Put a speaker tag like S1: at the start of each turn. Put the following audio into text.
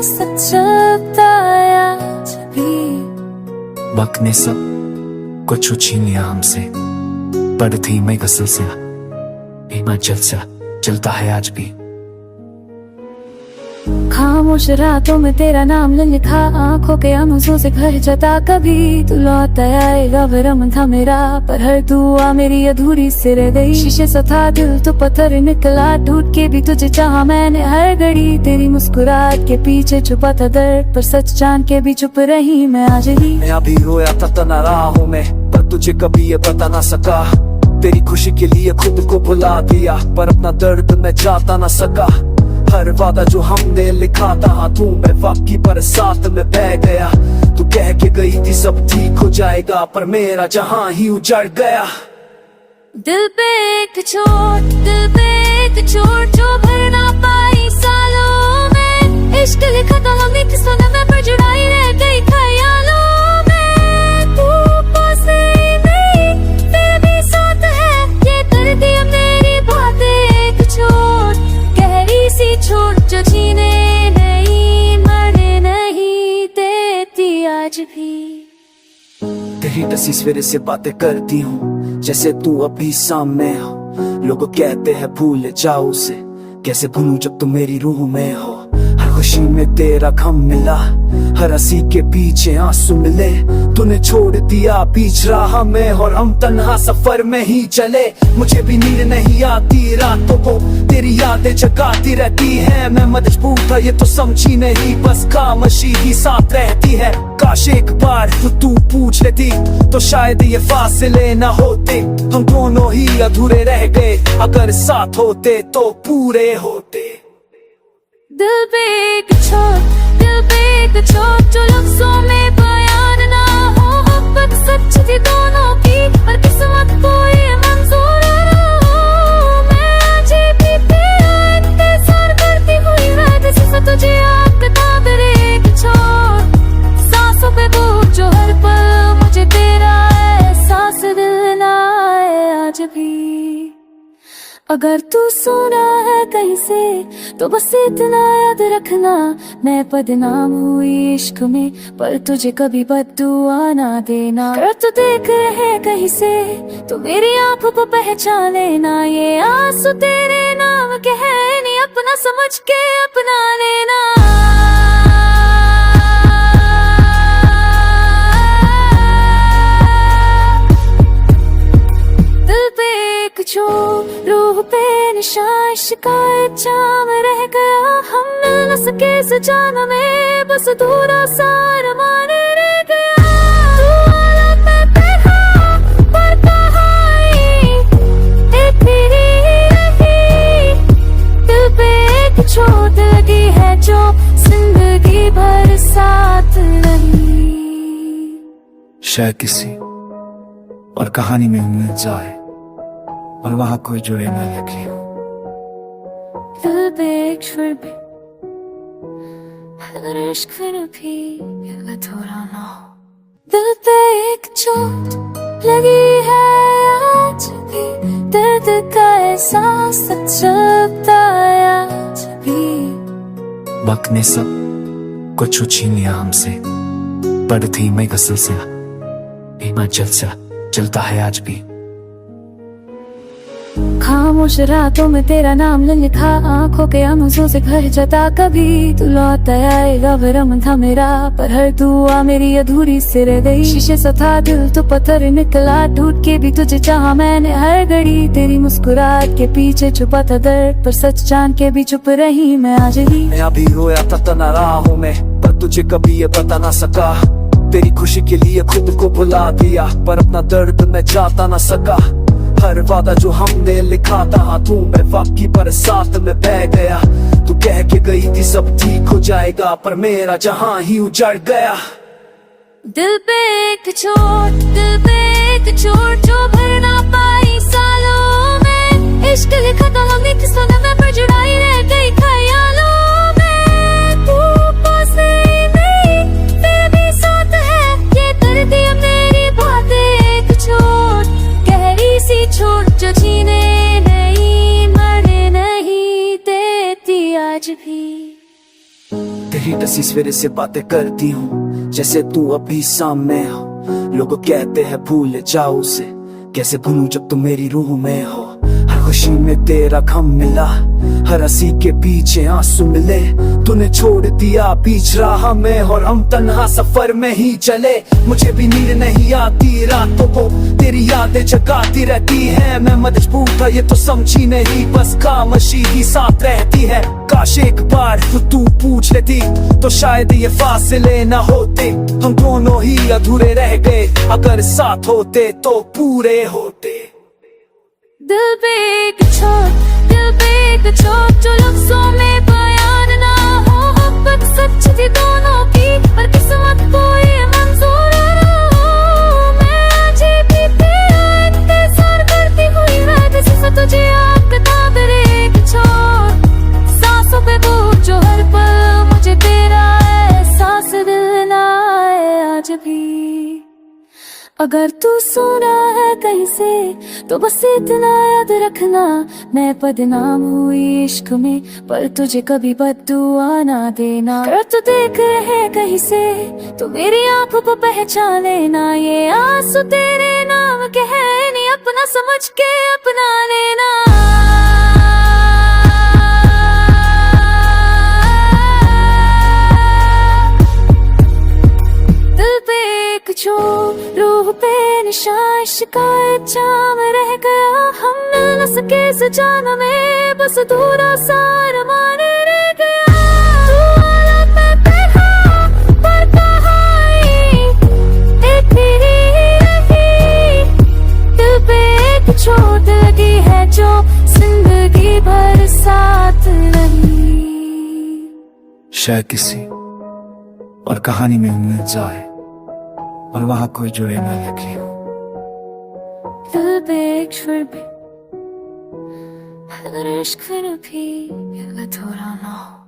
S1: सच चलता है आज भी।
S2: वक्त ने सब कुछ छीन लिया हमसे, पर थी मैं का सिलसिला हिमाचल से चलता है आज भी।
S1: खामोश रातों में तेरा नाम लिखा, आंखों के आंसू से घर जता, कभी तू लौट आएगा भरम था मेरा, पर हर दुआ मेरी अधूरी से रह गई। शीशे सा था दिल तो पत्थर निकला, ढूंढ के भी तुझे चाहा मैंने हर घड़ी, तेरी मुस्कुराहट के पीछे छुपा था दर्द, पर सच जान के भी चुप रही मैं आज ही।
S3: मैं अभी रोया था तना राहों में, पर तुझे कभी ये बता ना सका, तेरी खुशी के लिए खुद को भुला दिया, पर अपना दर्द मैं जाता ना सका। हर वादा जो हमने लिखा था तू मैं वाकई पर साथ में बह गया, तू कह के गई थी सब ठीक हो जाएगा, पर मेरा जहां ही उजड़ गया।
S1: दिल पे एक चोट, दिल पे एक चोट जो भर ना पाई सालों में, इश्क लिखा था हमने किस्सों में, पर जुड़ाई रह गई ख्यालों में। तू पास नहीं फिर भी साथ है, ये कर दिया मेरी बातें एक चोट, गहरी सी चोट जो जीने नहीं मरने नहीं देती आज भी।
S3: तेरी डसी सवेरे से बातें करती हूँ जैसे तू अभी सामने हो, लोग कहते हैं भूल जाओ उसे, कैसे भूलूं जब तुम मेरी रूह में हो। हर खुशी में तेरा गम मिला, हर हंसी के पीछे आंसू मिले, तूने छोड़ दिया बीच राह में और हम तन्हा सफर में ही चले। मुझे भी नींद नहीं आती रातों को, तेरी यादें जगाती रहती हैं, मैं मजबूर था ये तो समझी नहीं, बस खामोशी ही साथ रहती है। काश एक बार तू पूछ लेती तो शायद ये फासले न होते, हम दोनों ही अधूरे रह गए, अगर साथ होते तो पूरे होते।
S1: दिल पे एक चोट, दिल पे एक चोट जो लफ्जों में बयान ना हो, मोहब्बत सच थी दोनों की, पर किस्मत को ये मंजूर ना हो। मैं आज भी तेरा इंतजार करती हुई रहती, सिर्फ तुझे आपका तेरे एक चोट, सांसों पे बोझ जो हर पल मुझे तेरा एहसास दिल ना आए आज भी। अगर तू सुना है कहीं से तो बस इतना याद रखना, मैं बदनाम हुई इश्क में, पर तुझे कभी बद्दुआ ना देना। अगर तू देख रहे कहीं से तो मेरी आंखों को पहचान लेना, ये आंसू तेरे नाम के हैं, नहीं अपना समझ के अपना लेना। दिल पे एक चोट, रूह पे निशान, शिकायत जाम रह गया, हम मिल न सके सजान में, बस अधूरा सा अरमान रह गया। तू आला मैं तेरा पर कहाई एक तेरी रही, दिल पे एक चोट लगी है जो जिंदगी भर साथ रही।
S2: शायद किसी और कहानी में मिल जाए और वहां कोई जुड़े न लगे।
S1: दिल पे एक फिर भी, अगर इश्क फिर भी अधूरा ना हो। दिल पे एक चोट लगी है आज भी, दर्द का एहसास सच चलता है आज भी।
S2: वक्त ने सब कुछ छीन लिया हमसे, पर थी मैं का सिलसिला हिमाचल से चलता है आज भी।
S1: खामोश रातों में तेरा नाम लिखा, आंखों के आंसू से घर जता, कभी तू लौट आएगा भरम था मेरा, पर हर दुआ मेरी अधूरी से रह गई। शीशे सा था दिल तो पत्थर निकला, ढूंढ के भी तुझे चाहा मैंने हर घड़ी, तेरी मुस्कुराहट के पीछे छुपा था दर्द, पर सच जान के भी चुप रही मैं आज ही।
S3: मैं अभी रोया था तना राहों में, पर तुझे कभी ये बता ना सका, तेरी खुशी के लिए खुद को भुला दिया, पर अपना दर्द मैं जाता ना सका। हर वादा जो हमने लिखा था तू मैं वाकई पर साथ में बह गया, तू कह के गई थी सब ठीक हो जाएगा, पर मेरा जहां ही उजड़ गया।
S1: दिल पे एक चोट, दिल पे एक चोट जो भर ना पाई सालों में, इश्क लिखा था हमने किस्सों में, पर जुड़ाई रह गई ख्यालों में। तू पास नहीं फिर भी साथ है, ये कर दिया मेरी बातें एक चोट, गहरी सी चोट जो जीने नहीं मरने नहीं देती आज भी।
S3: तेरी तस्वीर से बातें करती हूँ जैसे तू अभी सामने हो। लोग कहते हैं भूल जाओ उसे, कैसे भूलूं जब तुम मेरी रूह में हो। हर खुशी में तेरा गम मिला, हर हंसी के पीछे आंसू मिले। तूने छोड़ दिया बीच राह में और हम तन्हा सफर में ही चले। मुझे भी नींद नहीं आती रातों को, तेरी यादें जगाती रहती है। मैं मजबूर था ये तो समझी नहीं, बस खामोशी ही साथ रहती है। काश एक बार तू पूछ लेती तो शायद ये फासले न होते। हम दोनों ही अधूरे रह गए, अगर साथ होते तो पूरे होते।
S1: दिल पे एक चोट, दिल पे एक चोट जो लफ्जों में बयान ना हो। मोहब्बत सच थी दोनों की, पर किस्मत को ये मंजूर ना हो। मैं आज भी तेरा इंतजार करती हुई रहती, सिर्फ तुझे आपका तेरे एक चोट। सांसों पे बोझ जो हर पल मुझे तेरा एहसास दिल ना आए आज भी। अगर तू सुना है कहीं से तो बस इतना याद रखना, मैं बदनाम हुई इश्क में पर तुझे कभी बद्दुआ ना देना। अगर तू देख रहे कहीं से तो मेरी आंखों को पहचान लेना। ये आंसू तेरे नाम के हैं, नहीं अपना समझ के अपना लेना। दिल पे एक चोट, रूह पे निशान, शिकायत जाम रह गया। हम मिल न सके इस जान में, बस अधूरा सा अरमान रह गया। तू हालात में तन्हा पर कहानी एक तेरी रही। दिल पे एक चोट लगी है जो जिंदगी भर साथ रही।
S2: शायद किसी और कहानी में मिल जाए और वहां कोई जुड़े न लगे।
S1: दिल पे एक फिर भी, अगर इश्क फिर भी अधूरा ना हो।